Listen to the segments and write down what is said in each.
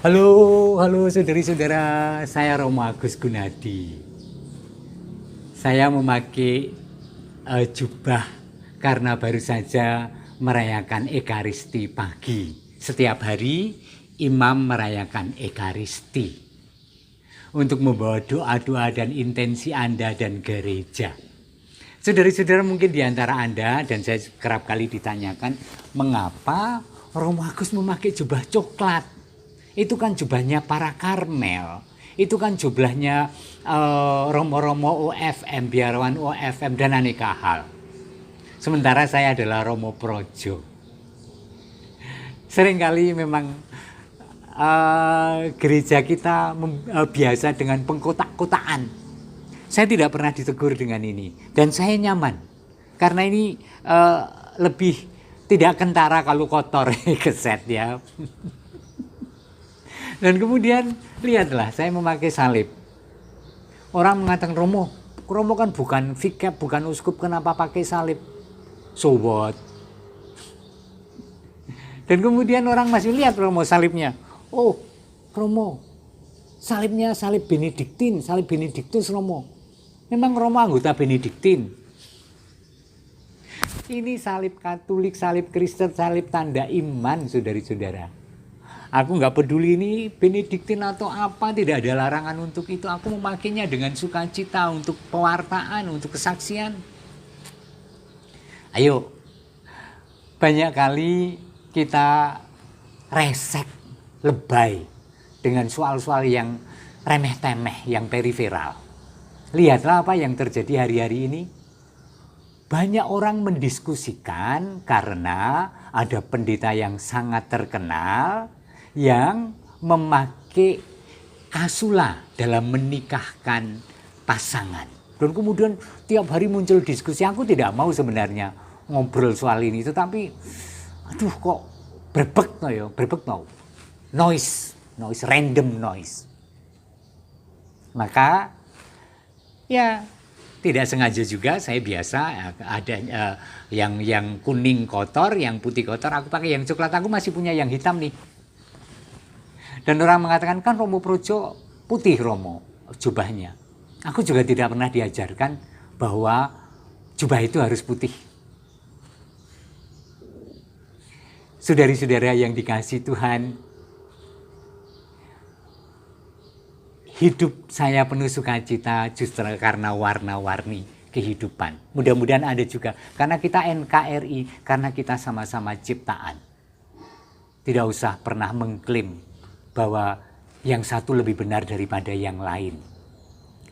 Halo, halo saudari-saudara, saya Romo Agus Gunadi. Saya memakai jubah karena baru saja merayakan Ekaristi pagi. Setiap hari imam merayakan Ekaristi untuk membawa doa-doa dan intensi Anda dan gereja. Saudara-saudara, mungkin di antara Anda dan saya kerap kali ditanyakan, mengapa Romo Agus memakai jubah coklat? Itu kan jubahnya para Karmel. Itu kan jubahnya Romo-Romo OFM, biarawan OFM, dan aneka hal. Sementara saya adalah Romo Projo. Seringkali memang gereja kita biasa dengan pengkotak-kotaan. Saya tidak pernah ditegur dengan ini. Dan saya nyaman. Karena ini lebih tidak kentara kalau kotor keset ya. Dan kemudian lihatlah, saya memakai salib. Orang mengatakan, Romo kan bukan vikep, bukan uskup, kenapa pakai salib? So what? Dan kemudian orang masih lihat Romo salibnya. Oh, Romo, salibnya salib Benediktin, salib Benediktus Romo. Memang Romo anggota Benediktin. Ini salib Katolik, salib Kristen, salib tanda iman, saudari-saudara. Aku nggak peduli ini Benediktin atau apa, tidak ada larangan untuk itu. Aku memakainya dengan sukacita untuk pewartaan, untuk kesaksian. Ayo, banyak kali kita resek, lebay dengan soal-soal yang remeh-temeh, yang periferal. Lihatlah apa yang terjadi hari-hari ini. Banyak orang mendiskusikan karena ada pendeta yang sangat terkenal yang memakai kasula dalam menikahkan pasangan. Dan kemudian tiap hari muncul diskusi. Aku tidak mau sebenarnya ngobrol soal ini, tetapi aduh kok berbek no ya, berbek no. Noise, random noise. Maka ya tidak sengaja juga saya biasa ada yang kuning kotor, yang putih kotor, aku pakai yang coklat. Aku masih punya yang hitam nih. Dan orang mengatakan, kan Romo Projo putih Romo jubahnya. Aku juga tidak pernah diajarkan bahwa jubah itu harus putih. Saudari-saudara yang dikasihi Tuhan, hidup saya penuh sukacita justru karena warna-warni kehidupan. Mudah-mudahan ada juga. Karena kita NKRI, karena kita sama-sama ciptaan. Tidak usah pernah mengklaim bahwa yang satu lebih benar daripada yang lain.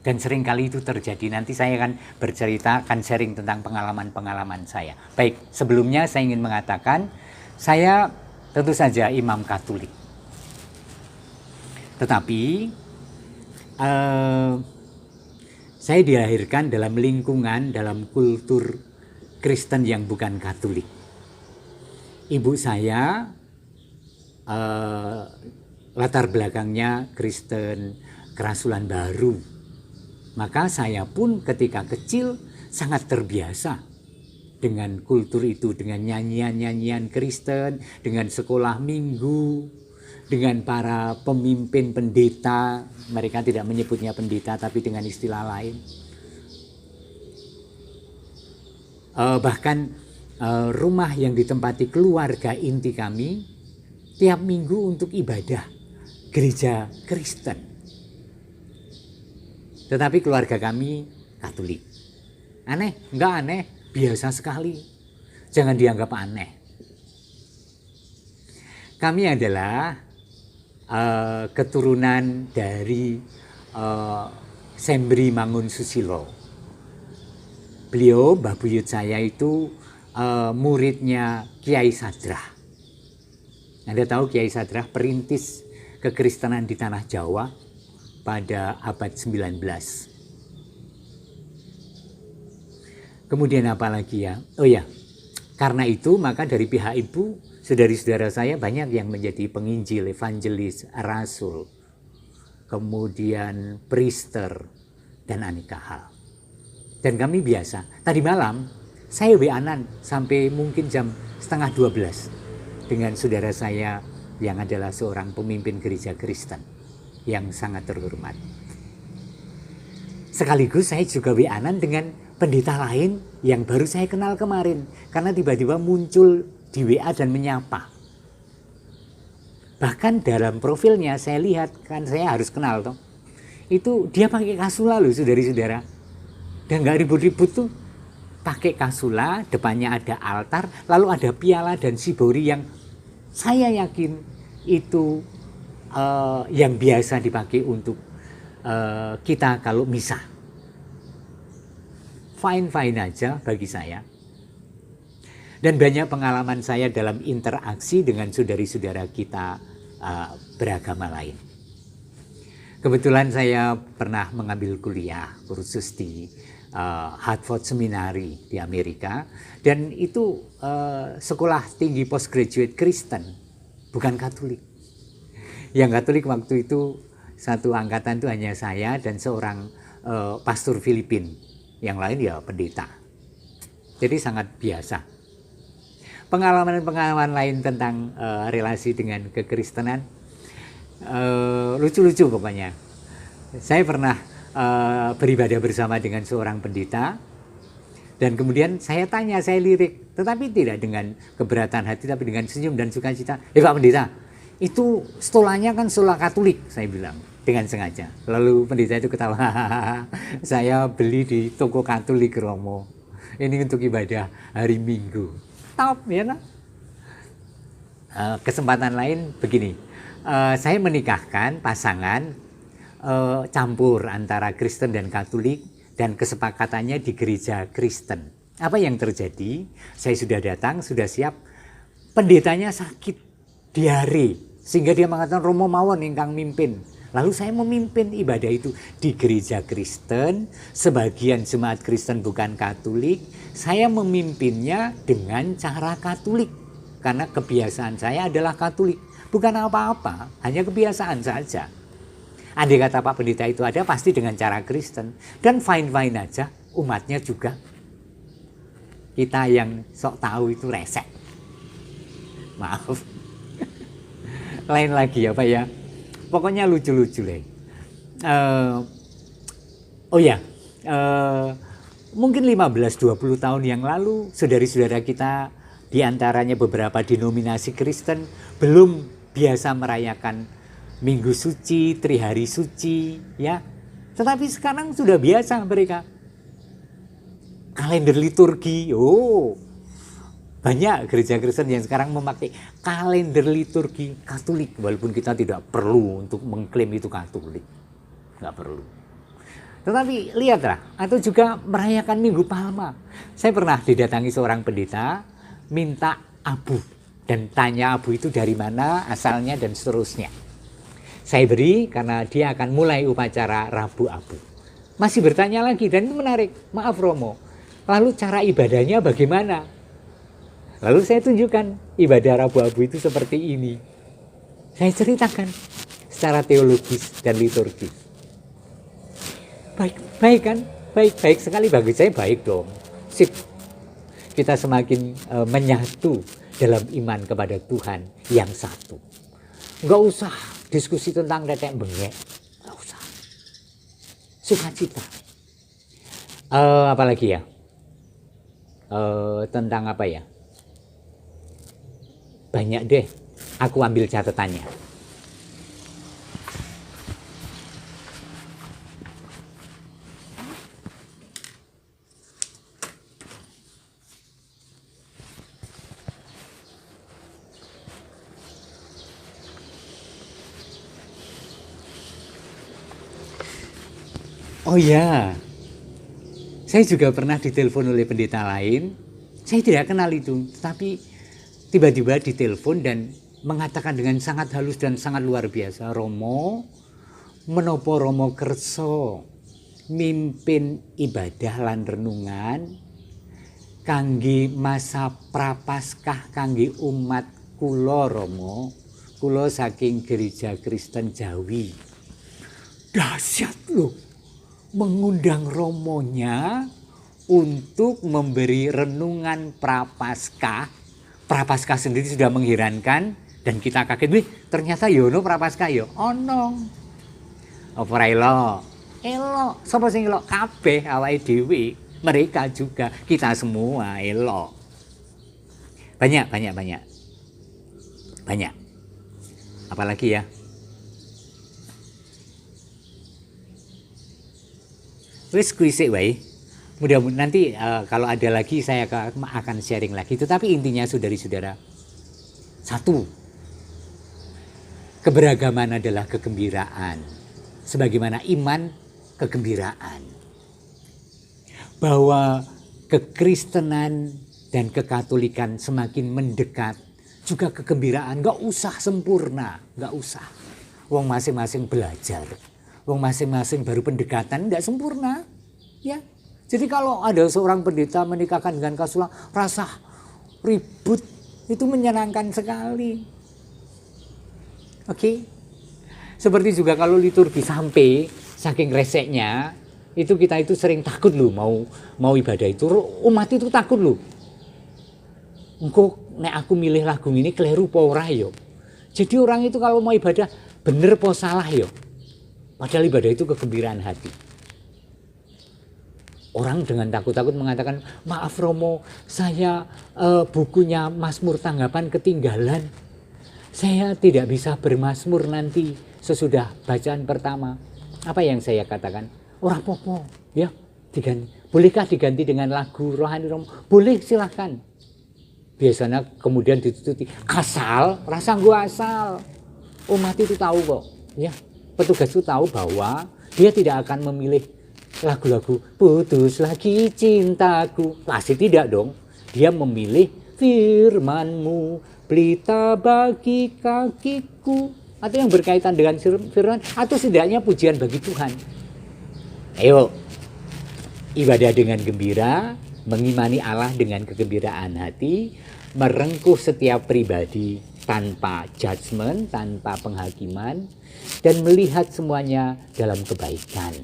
Dan seringkali itu terjadi. Nanti saya akan bercerita, akan sharing tentang pengalaman-pengalaman saya. Baik, sebelumnya saya ingin mengatakan, saya tentu saja imam Katolik. Tetapi, saya dilahirkan dalam lingkungan, dalam kultur Kristen yang bukan Katolik. Ibu saya latar belakangnya Kristen Kerasulan Baru. Maka saya pun ketika kecil sangat terbiasa dengan kultur itu, dengan nyanyian-nyanyian Kristen, dengan sekolah minggu, dengan para pemimpin pendeta. Mereka tidak menyebutnya pendeta tapi dengan istilah lain. Bahkan rumah yang ditempati keluarga inti kami tiap minggu untuk ibadah gereja Kristen. Tetapi keluarga kami Katolik. Aneh? Enggak aneh, biasa sekali. Jangan dianggap aneh. Kami adalah keturunan dari Sembri Mangun Susilo. Beliau, Mbah Buyut saya itu muridnya Kiai Sadrah. Anda tahu Kiai Sadrah perintis kekristenan di tanah Jawa pada abad 19. Kemudian apa lagi ya? Oh ya, karena itu maka dari pihak ibu, saudari-saudara saya banyak yang menjadi penginjil, evangelis, rasul, kemudian priester, dan aneka hal. Dan kami biasa, tadi malam saya WA-an sampai mungkin jam 11:30 dengan saudara saya yang adalah seorang pemimpin gereja Kristen yang sangat terhormat. Sekaligus saya juga WA-an dengan pendeta lain yang baru saya kenal kemarin, karena tiba-tiba muncul di WA dan menyapa. Bahkan dalam profilnya saya lihat, kan saya harus kenal toh, itu dia pakai kasula loh saudara-saudara, dan nggak ribut-ribut tuh, pakai kasula, depannya ada altar, lalu ada piala dan sibori yang saya yakin itu yang biasa dipakai untuk kita kalau misa. Fine-fine aja bagi saya. Dan banyak pengalaman saya dalam interaksi dengan saudari-saudara kita beragama lain. Kebetulan saya pernah mengambil kuliah kursus di Hartford Seminary di Amerika, dan itu sekolah tinggi postgraduate Kristen, bukan Katolik. Yang Katolik waktu itu satu angkatan itu hanya saya dan seorang pastor Filipin, yang lain ya pendeta. Jadi sangat biasa. Pengalaman-pengalaman lain tentang relasi dengan kekristenan lucu-lucu pokoknya. Saya pernah beribadah bersama dengan seorang pendeta, dan kemudian saya tanya, saya lirik, tetapi tidak dengan keberatan hati, tapi dengan senyum dan sukacita. Pak pendeta, itu stolanya kan stola Katolik, saya bilang dengan sengaja. Lalu pendeta itu ketawa, saya beli di toko Katolik Romo, ini untuk ibadah hari Minggu. Top ya nah? Kesempatan lain begini, saya menikahkan pasangan campur antara Kristen dan Katolik, dan kesepakatannya di gereja Kristen. Apa yang terjadi? Saya sudah datang, sudah siap, pendetanya sakit diare, sehingga dia mengatakan Romo mawon ingkang mimpin. Lalu saya memimpin ibadah itu di gereja Kristen, sebagian jemaat Kristen bukan Katolik, saya memimpinnya dengan cara Katolik, karena kebiasaan saya adalah Katolik, bukan apa-apa, hanya kebiasaan saja. Andai kata Pak Pendeta itu ada, pasti dengan cara Kristen, dan fine-fine aja, umatnya juga. Kita yang sok tahu itu resek. Maaf. Lain lagi apa ya? Pokoknya lucu-lucu lah. Mungkin 15-20 tahun yang lalu, saudari-saudara kita, diantaranya beberapa denominasi Kristen, belum biasa merayakan Minggu Suci, Trihari Suci, ya. Tetapi sekarang sudah biasa mereka. Kalender liturgi, banyak gereja Kristen yang sekarang memakai kalender liturgi Katolik, walaupun kita tidak perlu untuk mengklaim itu Katolik, nggak perlu. Tetapi lihatlah, atau juga merayakan Minggu Palma. Saya pernah didatangi seorang pendeta, minta abu, dan tanya abu itu dari mana, asalnya, dan seterusnya. Saya beri karena dia akan mulai upacara Rabu Abu. Masih bertanya lagi, dan itu menarik. Maaf Romo, lalu cara ibadahnya bagaimana? Lalu saya tunjukkan ibadah Rabu Abu itu seperti ini. Saya ceritakan secara teologis dan liturgis. Baik kan? Baik sekali, bagi saya baik dong. Sip. Kita semakin menyatu dalam iman kepada Tuhan yang satu. Enggak usah diskusi tentang tetek bengek, enggak usah. Sukacita. Apalagi ya? Tentang apa ya? Banyak deh, aku ambil catatannya. Oh ya, saya juga pernah ditelepon oleh pendeta lain. Saya tidak kenal itu, tapi tiba-tiba ditelepon dan mengatakan dengan sangat halus dan sangat luar biasa, Romo, menopo Romo kerso mimpin ibadah lan renungan kangge masa prapaskah kangge umat kula Romo, kula saking gereja Kristen Jawi. Dahsyat loh, mengundang romonya untuk memberi renungan prapaskah. Prapaskah sendiri sudah mengherankan, Dan kita kaget, wih ternyata yono prapaskah yo. Ono. Apa ora elok? Elok. Sapa sing elok? Kabeh awake dhewe. Mereka juga, kita semua elok. Banyak. Apalagi ya? Wis kuwi sik wae. Mudah-mudahan nanti kalau ada lagi saya akan sharing lagi. Tetapi intinya saudari-saudara, satu, keberagaman adalah kegembiraan. Sebagaimana iman, kegembiraan. Bahwa kekristenan dan kekatolikan semakin mendekat, juga kegembiraan. Gak usah sempurna, gak usah. Wong masing-masing belajar. Wong masing-masing baru pendekatan, gak sempurna. Ya. Jadi kalau ada seorang pendeta menikahkan dengan kasulang, rasa ribut, itu menyenangkan sekali. Oke. Seperti juga kalau liturgi sampai, saking reseknya, itu kita itu sering takut loh mau ibadah itu. Umat itu takut loh. Engko nek aku milih lagu ini keliru apa ora yo. Jadi orang itu kalau mau ibadah bener apa salah yo. Padahal ibadah itu kegembiraan hati. Orang dengan takut-takut mengatakan, maaf Romo, saya bukunya Mazmur Tanggapan ketinggalan. Saya tidak bisa bermazmur nanti sesudah bacaan pertama. Apa yang saya katakan? Ora apa-apa, ya. Diganti. Bolehkah diganti dengan lagu Rohani Romo? Boleh, silahkan. Biasanya kemudian ditututi, asal, rasa gua asal. Umat itu tahu kok, ya. Petugas itu tahu bahwa dia tidak akan memilih lagu-lagu putus lagi cintaku. Pasti tidak dong. Dia memilih firman-Mu, pelita bagi kakiku. Atau yang berkaitan dengan firman, atau setidaknya pujian bagi Tuhan. Ayo, ibadah dengan gembira, mengimani Allah dengan kegembiraan hati, merengkuh setiap pribadi tanpa judgement, tanpa penghakiman, dan melihat semuanya dalam kebaikan.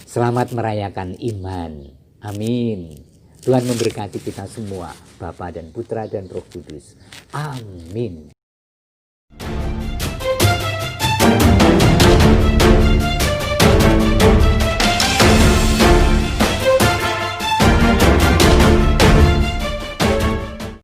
Selamat merayakan iman. Amin. Tuhan memberkati kita semua, Bapa dan Putra dan Roh Kudus. Amin.